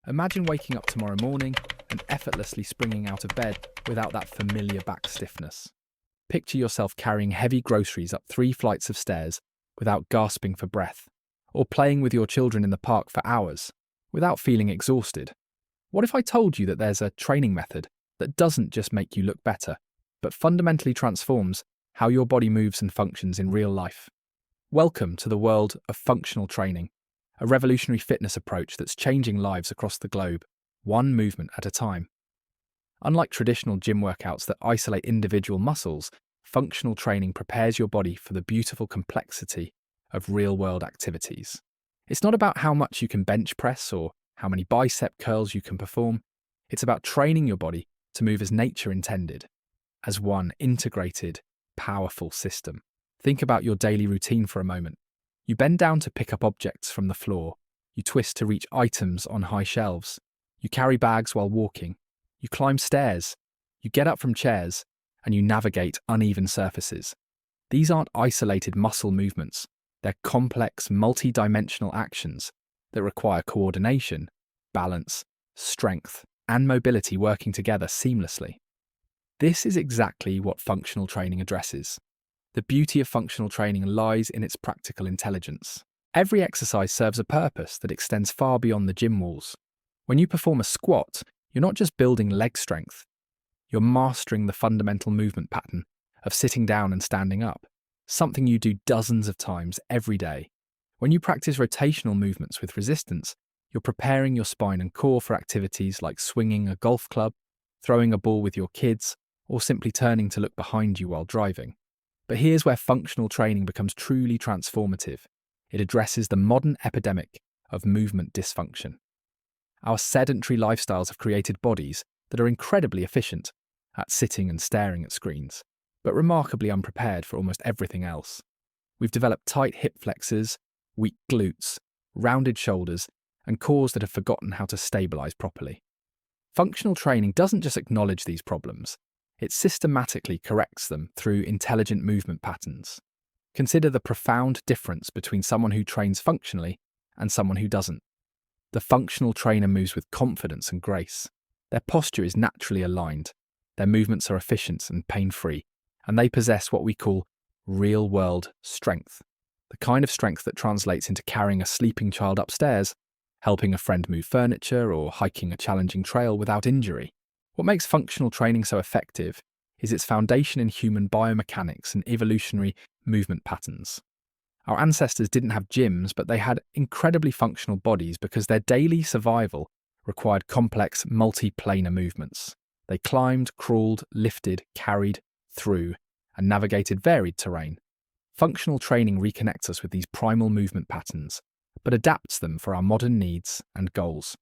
Imagine waking up tomorrow morning and effortlessly springing out of bed without that familiar back stiffness. Picture yourself carrying heavy groceries up 3 flights of stairs without gasping for breath, or playing with your children in the park for hours without feeling exhausted. What if I told you that there's a training method that doesn't just make you look better, but fundamentally transforms how your body moves and functions in real life? Welcome to the world of functional training, a revolutionary fitness approach that's changing lives across the globe, one movement at a time. Unlike traditional gym workouts that isolate individual muscles, functional training prepares your body for the beautiful complexity of real-world activities. It's not about how much you can bench press or how many bicep curls you can perform. It's about training your body to move as nature intended, as one integrated, powerful system. Think about your daily routine for a moment. You bend down to pick up objects from the floor. You twist to reach items on high shelves. You carry bags while walking. You climb stairs. You get up from chairs, and you navigate uneven surfaces. These aren't isolated muscle movements. They're complex, multi-dimensional actions that require coordination, balance, strength, and mobility working together seamlessly. This is exactly what functional training addresses. The beauty of functional training lies in its practical intelligence. Every exercise serves a purpose that extends far beyond the gym walls. When you perform a squat, you're not just building leg strength. You're mastering the fundamental movement pattern of sitting down and standing up, something you do dozens of times every day. When you practice rotational movements with resistance, you're preparing your spine and core for activities like swinging a golf club, throwing a ball with your kids, or simply turning to look behind you while driving. But here's where functional training becomes truly transformative. It addresses the modern epidemic of movement dysfunction. Our sedentary lifestyles have created bodies that are incredibly efficient at sitting and staring at screens, but remarkably unprepared for almost everything else. We've developed tight hip flexors, weak glutes, rounded shoulders, and cores that have forgotten how to stabilize properly. Functional training doesn't just acknowledge these problems, it systematically corrects them through intelligent movement patterns. Consider the profound difference between someone who trains functionally and someone who doesn't. The functional trainer moves with confidence and grace. Their posture is naturally aligned, their movements are efficient and pain-free, and they possess what we call real-world strength, the kind of strength that translates into carrying a sleeping child upstairs, helping a friend move furniture, or hiking a challenging trail without injury. What makes functional training so effective is its foundation in human biomechanics and evolutionary movement patterns. Our ancestors didn't have gyms, but they had incredibly functional bodies because their daily survival required complex, multi-planar movements. They climbed, crawled, lifted, carried, threw, and navigated varied terrain. Functional training reconnects us with these primal movement patterns, but adapts them for our modern needs and goals.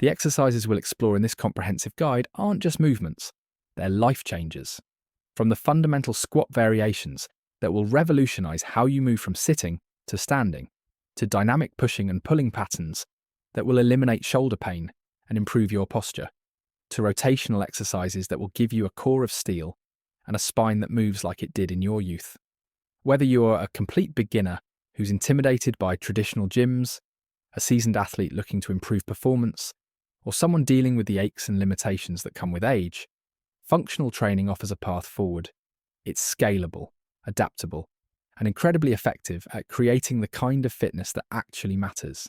The exercises we'll explore in this comprehensive guide aren't just movements, they're life changers. From the fundamental squat variations that will revolutionize how you move from sitting to standing, to dynamic pushing and pulling patterns that will eliminate shoulder pain and improve your posture, to rotational exercises that will give you a core of steel and a spine that moves like it did in your youth. Whether you're a complete beginner who's intimidated by traditional gyms, a seasoned athlete looking to improve performance, or someone dealing with the aches and limitations that come with age, functional training offers a path forward. It's scalable, adaptable, and incredibly effective at creating the kind of fitness that actually matters.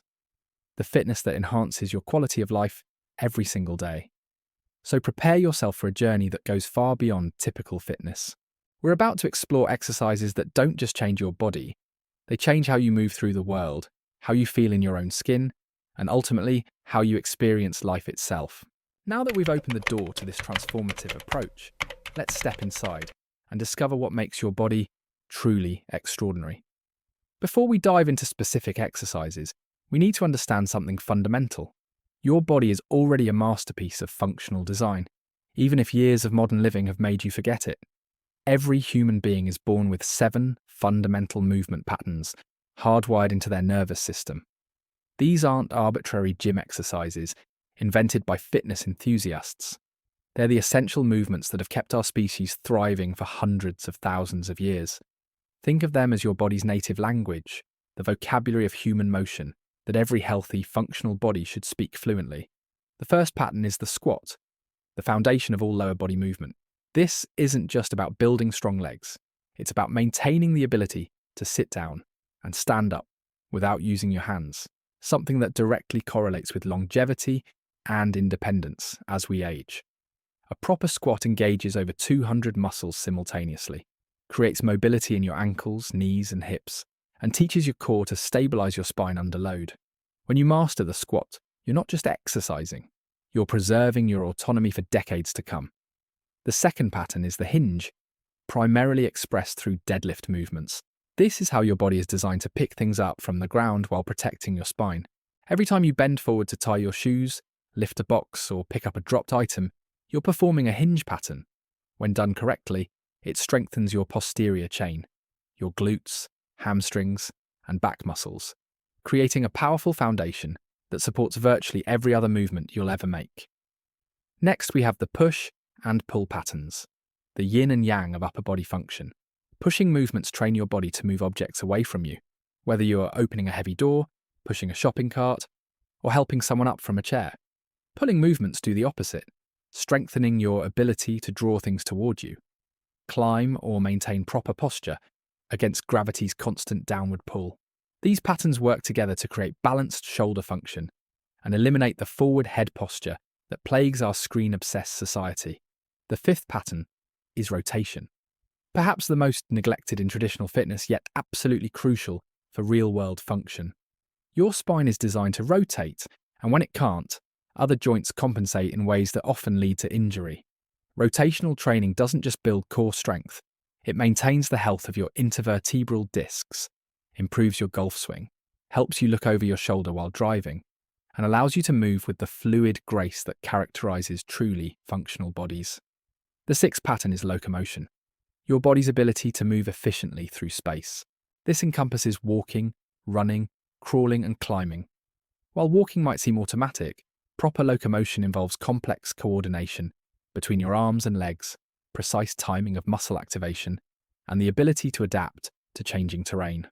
The fitness that enhances your quality of life every single day. So prepare yourself for a journey that goes far beyond typical fitness. We're about to explore exercises that don't just change your body, they change how you move through the world, how you feel in your own skin, and ultimately, how you experience life itself. Now that we've opened the door to this transformative approach, let's step inside and discover what makes your body truly extraordinary. Before we dive into specific exercises, we need to understand something fundamental. Your body is already a masterpiece of functional design, even if years of modern living have made you forget it. Every human being is born with 7 fundamental movement patterns hardwired into their nervous system. These aren't arbitrary gym exercises invented by fitness enthusiasts. They're the essential movements that have kept our species thriving for hundreds of thousands of years. Think of them as your body's native language, the vocabulary of human motion, that every healthy, functional body should speak fluently. The first pattern is the squat, the foundation of all lower body movement. This isn't just about building strong legs. It's about maintaining the ability to sit down and stand up without using your hands, something that directly correlates with longevity and independence as we age. A proper squat engages over 200 muscles simultaneously, creates mobility in your ankles, knees, and hips, and teaches your core to stabilize your spine under load. When you master the squat, you're not just exercising, you're preserving your autonomy for decades to come. The second pattern is the hinge, primarily expressed through deadlift movements. This is how your body is designed to pick things up from the ground while protecting your spine. Every time you bend forward to tie your shoes, lift a box, or pick up a dropped item, you're performing a hinge pattern. When done correctly, it strengthens your posterior chain, your glutes, hamstrings, and back muscles, creating a powerful foundation that supports virtually every other movement you'll ever make. Next, we have the push and pull patterns, the yin and yang of upper body function. Pushing movements train your body to move objects away from you, whether you are opening a heavy door, pushing a shopping cart, or helping someone up from a chair. Pulling movements do the opposite, strengthening your ability to draw things toward you, climb or maintain proper posture against gravity's constant downward pull. These patterns work together to create balanced shoulder function and eliminate the forward head posture that plagues our screen-obsessed society. The fifth pattern is rotation. Perhaps the most neglected in traditional fitness, yet absolutely crucial for real-world function. Your spine is designed to rotate, and when it can't, other joints compensate in ways that often lead to injury. Rotational training doesn't just build core strength, it maintains the health of your intervertebral discs, improves your golf swing, helps you look over your shoulder while driving, and allows you to move with the fluid grace that characterizes truly functional bodies. The sixth pattern is locomotion, your body's ability to move efficiently through space. This encompasses walking, running, crawling, and climbing. While walking might seem automatic, proper locomotion involves complex coordination between your arms and legs, precise timing of muscle activation, and the ability to adapt to changing terrain.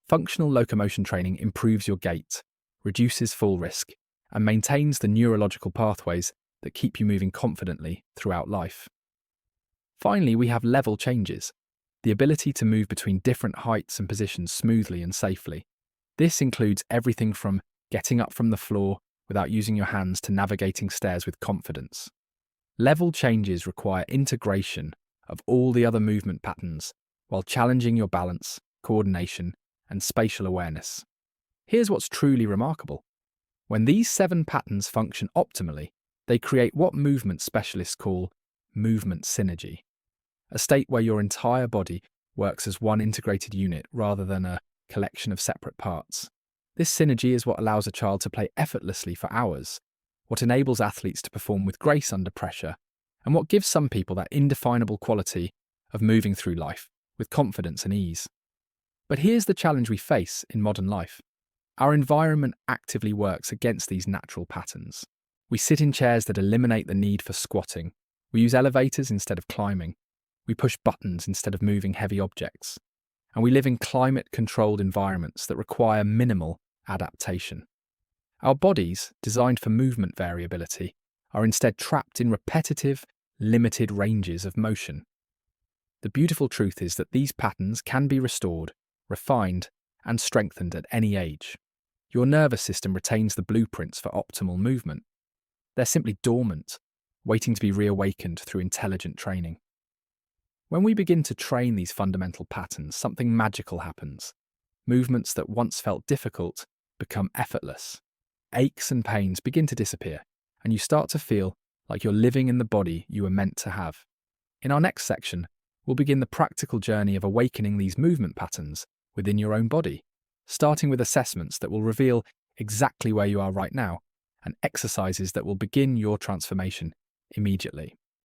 Functional locomotion training improves your gait, reduces fall risk, and maintains the neurological pathways that keep you moving confidently throughout life. Finally, we have level changes, the ability to move between different heights and positions smoothly and safely. This includes everything from getting up from the floor without using your hands to navigating stairs with confidence. Level changes require integration of all the other movement patterns while challenging your balance, coordination, and spatial awareness. Here's what's truly remarkable. When these 7 patterns function optimally, they create what movement specialists call movement synergy, a state where your entire body works as one integrated unit rather than a collection of separate parts. This synergy is what allows a child to play effortlessly for hours, what enables athletes to perform with grace under pressure, and what gives some people that indefinable quality of moving through life with confidence and ease. But here's the challenge we face in modern life. Our environment actively works against these natural patterns. We sit in chairs that eliminate the need for squatting. We use elevators instead of climbing. We push buttons instead of moving heavy objects. And we live in climate-controlled environments that require minimal adaptation. Our bodies, designed for movement variability, are instead trapped in repetitive, limited ranges of motion. The beautiful truth is that these patterns can be restored, refined, and strengthened at any age. Your nervous system retains the blueprints for optimal movement. They're simply dormant, waiting to be reawakened through intelligent training. When we begin to train these fundamental patterns, something magical happens. Movements that once felt difficult become effortless. Aches and pains begin to disappear, and you start to feel like you're living in the body you were meant to have. In our next section, we'll begin the practical journey of awakening these movement patterns within your own body, starting with assessments that will reveal exactly where you are right now and exercises that will begin your transformation immediately.